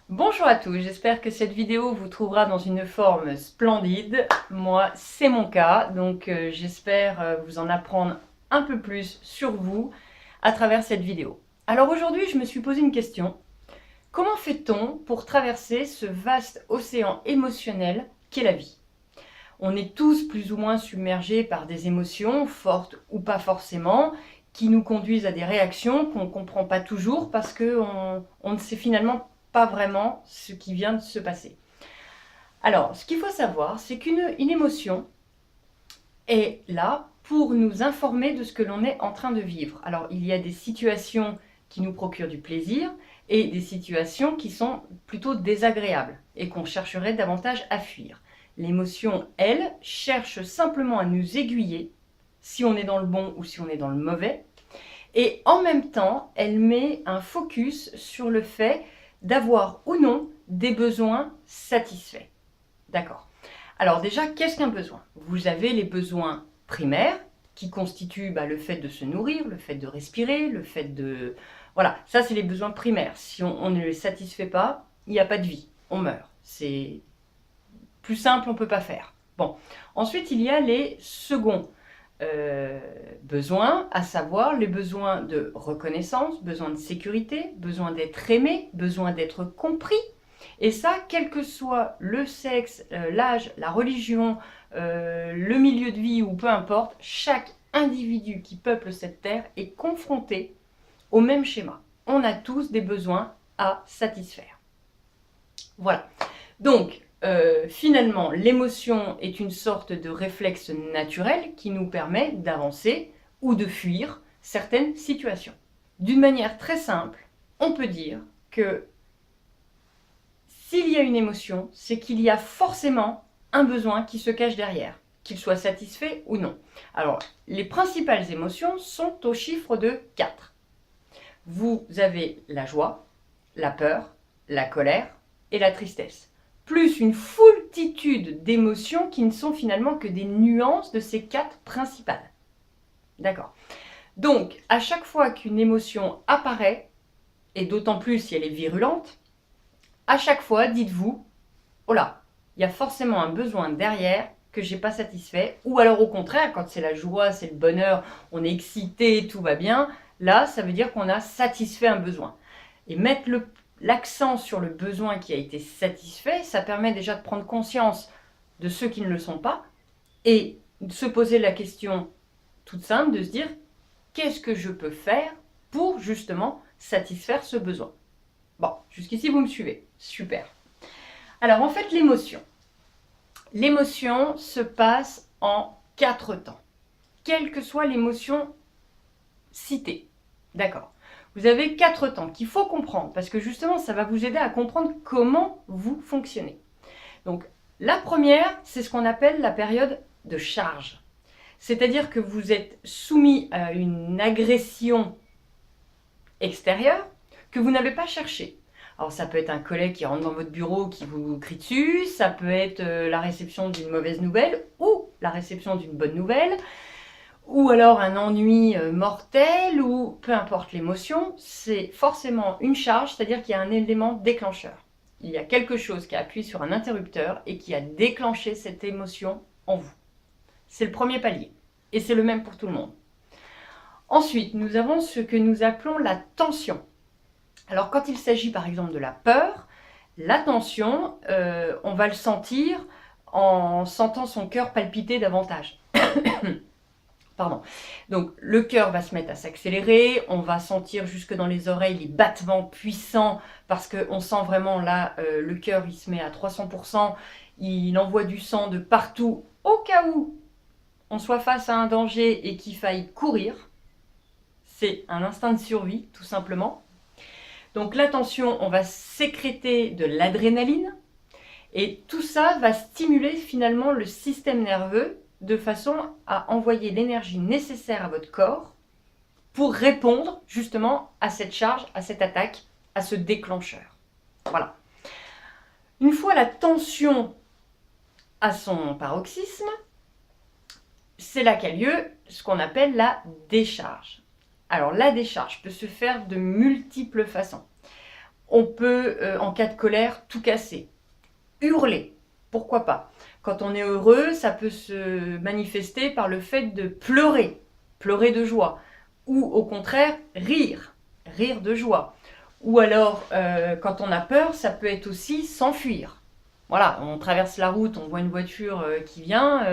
Bonjour à tous, j'espère que cette vidéo vous trouvera dans une forme splendide. Moi, c'est mon cas, donc j'espère vous en apprendre un peu plus sur vous à travers cette vidéo. Alors aujourd'hui, je me suis posé une question. Comment fait-on pour traverser ce vaste océan émotionnel qu'est la vie? On est tous plus ou moins submergés par des émotions, fortes ou pas forcément, qui nous conduisent à des réactions qu'on ne comprend pas toujours parce qu'on ne sait finalement pas vraiment ce qui vient de se passer. Alors, ce qu'il faut savoir, c'est qu'une émotion est là pour nous informer de ce que l'on est en train de vivre. Alors, il y a des situations qui nous procurent du plaisir et des situations qui sont plutôt désagréables et qu'on chercherait davantage à fuir. L'émotion, elle, cherche simplement à nous aiguiller, si on est dans le bon ou si on est dans le mauvais, et en même temps, elle met un focus sur le fait d'avoir ou non des besoins satisfaits. D'accord. Alors déjà, qu'est-ce qu'un besoin? Vous avez les besoins primaires, qui constituent le fait de se nourrir, le fait de respirer, le fait de... Voilà, ça c'est les besoins primaires. Si on ne les satisfait pas, il n'y a pas de vie, on meurt. C'est plus simple, on ne peut pas faire. Bon, ensuite il y a les seconds besoins, à savoir les besoins de reconnaissance, besoin de sécurité, besoin d'être aimé, besoin d'être compris. Et ça, quel que soit le sexe, l'âge, la religion, le milieu de vie ou peu importe, chaque individu qui peuple cette terre est confronté au même schéma. On a tous des besoins à satisfaire. Voilà. Donc, finalement, l'émotion est une sorte de réflexe naturel qui nous permet d'avancer ou de fuir certaines situations. D'une manière très simple, on peut dire que s'il y a une émotion, c'est qu'il y a forcément un besoin qui se cache derrière, qu'il soit satisfait ou non. Alors, les principales émotions sont au chiffre de 4. Vous avez la joie, la peur, la colère et la tristesse, plus une foultitude d'émotions qui ne sont finalement que des nuances de ces 4 principales. D'accord. Donc, à chaque fois qu'une émotion apparaît, et d'autant plus si elle est virulente, à chaque fois, dites-vous, oh là, il y a forcément un besoin derrière que j'ai pas satisfait, ou alors au contraire, quand c'est la joie, c'est le bonheur, on est excité, tout va bien, là, ça veut dire qu'on a satisfait un besoin. Et mettre l'accent sur le besoin qui a été satisfait, ça permet déjà de prendre conscience de ceux qui ne le sont pas, et de se poser la question toute simple, de se dire, qu'est-ce que je peux faire pour justement satisfaire ce besoin? Bon, jusqu'ici vous me suivez, super. Alors en fait, l'émotion se passe en 4 temps, quelle que soit l'émotion citée. D'accord. Vous avez 4 temps qu'il faut comprendre, parce que justement, ça va vous aider à comprendre comment vous fonctionnez. Donc, la première, c'est ce qu'on appelle la période de charge. C'est-à-dire que vous êtes soumis à une agression extérieure que vous n'avez pas cherchée. Alors ça peut être un collègue qui rentre dans votre bureau qui vous crie dessus, ça peut être la réception d'une mauvaise nouvelle ou la réception d'une bonne nouvelle, ou alors un ennui mortel, ou peu importe l'émotion, c'est forcément une charge, c'est-à-dire qu'il y a un élément déclencheur. Il y a quelque chose qui a appuyé sur un interrupteur et qui a déclenché cette émotion en vous. C'est le premier palier. Et c'est le même pour tout le monde. Ensuite, nous avons ce que nous appelons la tension. Alors quand il s'agit par exemple de la peur, la tension, on va le sentir en sentant son cœur palpiter davantage. Pardon. Donc le cœur va se mettre à s'accélérer, on va sentir jusque dans les oreilles les battements puissants parce qu'on sent vraiment là, le cœur il se met à 300%, il envoie du sang de partout au cas où on soit face à un danger et qu'il faille courir. C'est un instinct de survie tout simplement. Donc la tension, on va sécréter de l'adrénaline et tout ça va stimuler finalement le système nerveux de façon à envoyer l'énergie nécessaire à votre corps pour répondre justement à cette charge, à cette attaque, à ce déclencheur. Voilà. Une fois la tension à son paroxysme, c'est là qu'a lieu ce qu'on appelle la décharge. Alors la décharge peut se faire de multiples façons. On peut, en cas de colère, tout casser. Hurler, pourquoi pas. Quand on est heureux, ça peut se manifester par le fait de pleurer, pleurer de joie. Ou au contraire, rire, rire de joie. Ou alors, quand on a peur, ça peut être aussi s'enfuir. Voilà, on traverse la route, on voit une voiture qui vient,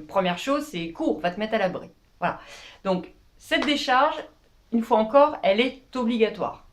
première chose, c'est cours, va te mettre à l'abri. Voilà. Donc, cette décharge, une fois encore, elle est obligatoire.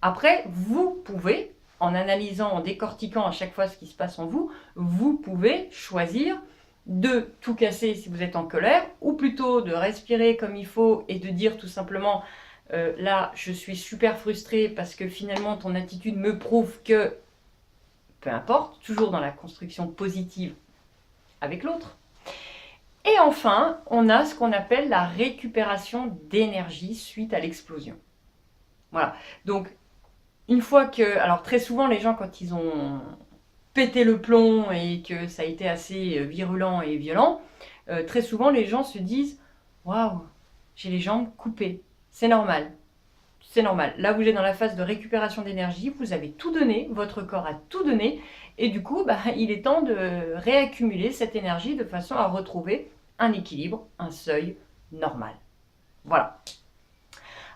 Après, vous pouvez, en analysant, en décortiquant à chaque fois ce qui se passe en vous, vous pouvez choisir de tout casser si vous êtes en colère, ou plutôt de respirer comme il faut et de dire tout simplement là, je suis super frustrée parce que finalement ton attitude me prouve que, peu importe, toujours dans la construction positive avec l'autre. Et enfin, on a ce qu'on appelle la récupération d'énergie suite à l'explosion. Voilà, donc une fois que... Alors très souvent, les gens, quand ils ont pété le plomb et que ça a été assez virulent et violent, très souvent, les gens se disent « Waouh, j'ai les jambes coupées, c'est normal. » C'est normal. Là, vous êtes dans la phase de récupération d'énergie, vous avez tout donné, votre corps a tout donné, et du coup, il est temps de réaccumuler cette énergie de façon à retrouver un équilibre, un seuil normal. Voilà.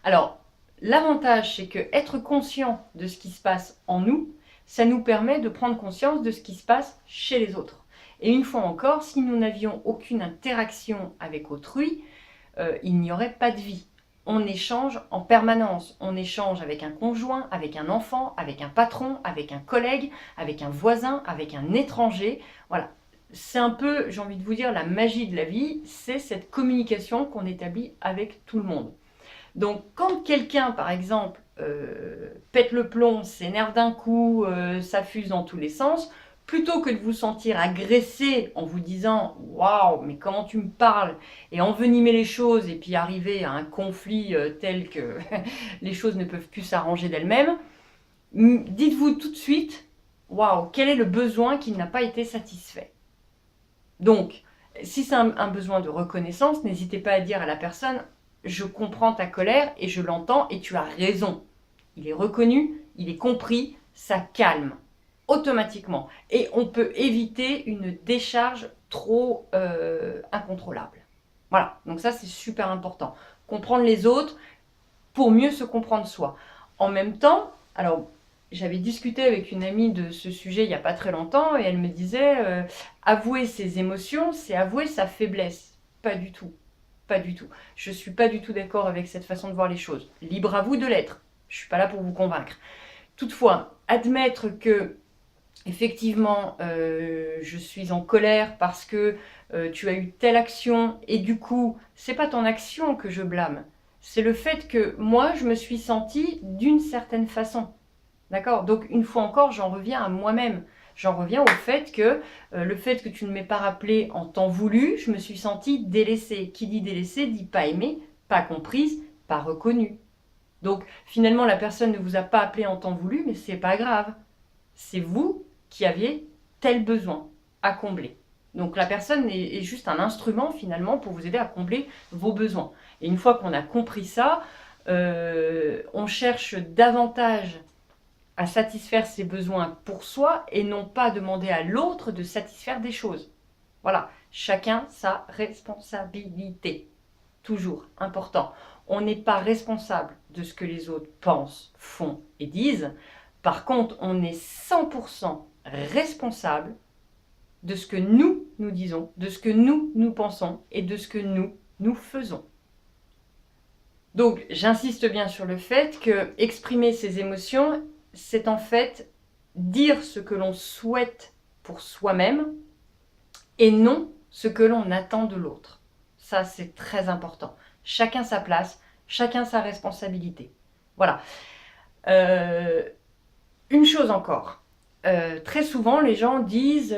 Alors, l'avantage, c'est que être conscient de ce qui se passe en nous, ça nous permet de prendre conscience de ce qui se passe chez les autres. Et une fois encore, si nous n'avions aucune interaction avec autrui, il n'y aurait pas de vie. On échange en permanence. On échange avec un conjoint, avec un enfant, avec un patron, avec un collègue, avec un voisin, avec un étranger. Voilà. C'est un peu, j'ai envie de vous dire, la magie de la vie, c'est cette communication qu'on établit avec tout le monde. Donc, quand quelqu'un, par exemple, pète le plomb, s'énerve d'un coup, ça fuse dans tous les sens, plutôt que de vous sentir agressé en vous disant « Waouh, mais comment tu me parles ?» et envenimer les choses et puis arriver à un conflit tel que les choses ne peuvent plus s'arranger d'elles-mêmes, dites-vous tout de suite « Waouh, quel est le besoin qui n'a pas été satisfait ?» Donc, si c'est un besoin de reconnaissance, n'hésitez pas à dire à la personne « Je comprends ta colère et je l'entends et tu as raison. » Il est reconnu, il est compris, ça calme automatiquement. Et on peut éviter une décharge trop incontrôlable. Voilà, donc ça c'est super important. Comprendre les autres pour mieux se comprendre soi. En même temps, alors j'avais discuté avec une amie de ce sujet il n'y a pas très longtemps et elle me disait avouer ses émotions, c'est avouer sa faiblesse. Pas du tout. Pas du tout. Je ne suis pas du tout d'accord avec cette façon de voir les choses. Libre à vous de l'être. Je ne suis pas là pour vous convaincre. Toutefois, admettre que effectivement, je suis en colère parce que tu as eu telle action et du coup, c'est pas ton action que je blâme. C'est le fait que moi, je me suis sentie d'une certaine façon. D'accord? Donc, une fois encore, j'en reviens à moi-même. J'en reviens au fait que le fait que tu ne m'aies pas rappelé en temps voulu, je me suis sentie délaissée. Qui dit délaissée dit pas aimée, pas comprise, pas reconnue. Donc, finalement, la personne ne vous a pas appelé en temps voulu, mais c'est pas grave. C'est vous qui aviez tel besoin à combler. Donc la personne est juste un instrument finalement pour vous aider à combler vos besoins. Et une fois qu'on a compris ça, on cherche davantage à satisfaire ses besoins pour soi et non pas demander à l'autre de satisfaire des choses. Voilà, chacun sa responsabilité. Toujours important. On n'est pas responsable de ce que les autres pensent, font et disent. Par contre, on est 100% responsable de ce que nous disons, de ce que nous pensons et de ce que nous faisons. Donc, j'insiste bien sur le fait que exprimer ses émotions, c'est en fait dire ce que l'on souhaite pour soi-même et non ce que l'on attend de l'autre. Ça, c'est très important. Chacun sa place, chacun sa responsabilité. Voilà. Une chose encore. Très souvent, les gens disent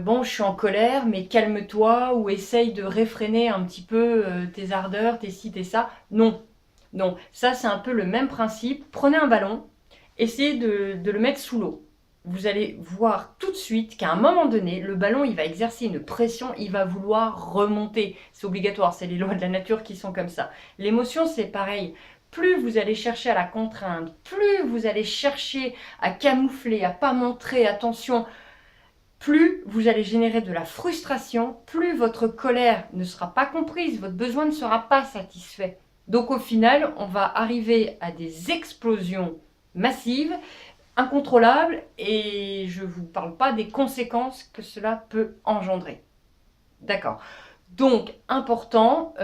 bon, je suis en colère, mais calme-toi ou essaye de réfréner un petit peu tes ardeurs, tes ci, tes ça. Non, non. Ça, c'est un peu le même principe. Prenez un ballon, essayez de le mettre sous l'eau. Vous allez voir tout de suite qu'à un moment donné, le ballon, il va exercer une pression, il va vouloir remonter. C'est obligatoire, c'est les lois de la nature qui sont comme ça. L'émotion, c'est pareil. plus vous allez chercher à la contraindre, plus vous allez chercher à camoufler, à pas montrer, attention, plus vous allez générer de la frustration, plus votre colère ne sera pas comprise, votre besoin ne sera pas satisfait. Donc au final, on va arriver à des explosions massives, incontrôlables, et je ne vous parle pas des conséquences que cela peut engendrer. D'accord. Donc, important,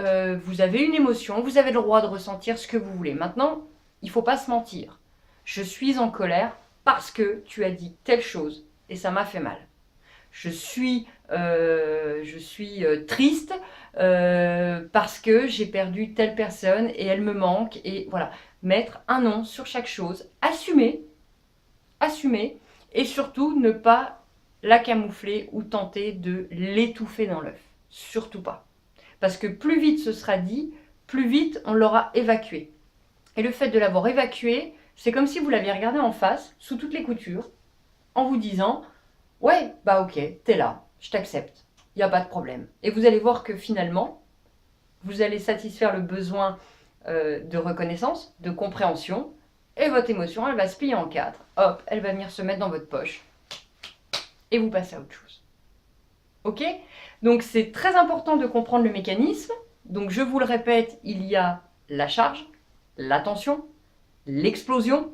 vous avez une émotion, vous avez le droit de ressentir ce que vous voulez. Maintenant, il ne faut pas se mentir. Je suis en colère parce que tu as dit telle chose et ça m'a fait mal. Je suis triste parce que j'ai perdu telle personne et elle me manque. Et voilà, mettre un nom sur chaque chose, assumer, et surtout ne pas la camoufler ou tenter de l'étouffer dans l'œuf. Surtout pas. Parce que plus vite ce sera dit, plus vite on l'aura évacué. Et le fait de l'avoir évacué, c'est comme si vous l'aviez regardé en face, sous toutes les coutures, en vous disant « Ouais, bah ok, t'es là, je t'accepte, il n'y a pas de problème. » Et vous allez voir que finalement, vous allez satisfaire le besoin de reconnaissance, de compréhension, et votre émotion, elle va se plier en quatre. Hop, elle va venir se mettre dans votre poche, et vous passez à autre chose. Ok? Donc c'est très important de comprendre le mécanisme. Donc je vous le répète, il y a la charge, la tension, l'explosion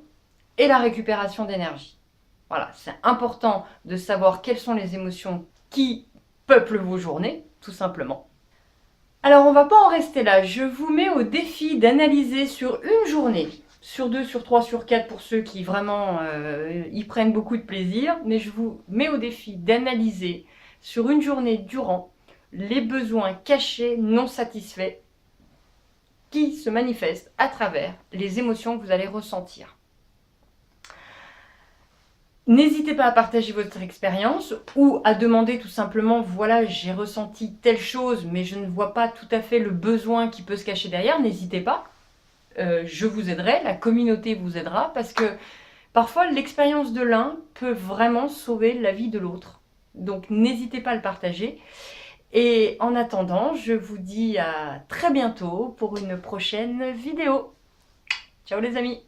et la récupération d'énergie. Voilà, c'est important de savoir quelles sont les émotions qui peuplent vos journées, tout simplement. Alors on ne va pas en rester là, je vous mets au défi d'analyser sur une journée, sur 2, sur 3, sur 4 pour ceux qui vraiment y prennent beaucoup de plaisir, mais je vous mets au défi d'analyser sur une journée durant les besoins cachés non satisfaits qui se manifestent à travers les émotions que vous allez ressentir. N'hésitez pas à partager votre expérience ou à demander tout simplement, voilà, j'ai ressenti telle chose, mais je ne vois pas tout à fait le besoin qui peut se cacher derrière. N'hésitez pas, je vous aiderai, la communauté vous aidera, parce que parfois l'expérience de l'un peut vraiment sauver la vie de l'autre. Donc n'hésitez pas à le partager. Et en attendant, je vous dis à très bientôt pour une prochaine vidéo. Ciao les amis!